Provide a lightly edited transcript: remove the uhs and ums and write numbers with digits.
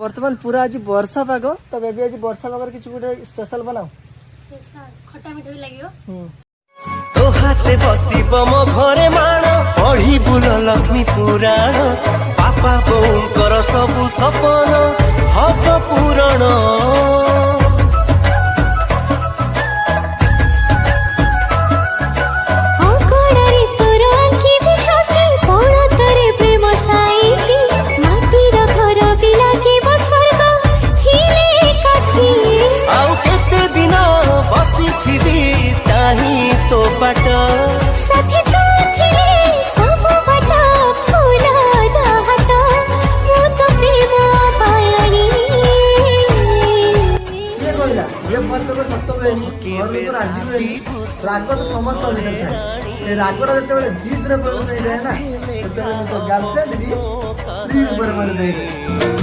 वर्तमान पूरा आज वर्षा पाग तो बेबी आज वर्षा पाग किसी गोटे स्पेशल बनाओ खटा मिठा भी लगे तो हाथे बसिब मो घरे माण पढ़ी बुल लक्ष्मी पुराण बापा बोऊंकर सबु सपन हब पूरण आउ केते दिन बसिथिबी चाही तो बाट साथी तो थे सब बाट फूल हाट मु तो प्रेम पायाणी ये कहला ये मन को सत्य कहनी और लोग राजी कहनी राग तो समस्त भीतर थाए से रागटा जते जिद रे पर नहीं जाए ना तो गर्लफ्रेंड भी प्लीज बर मन दे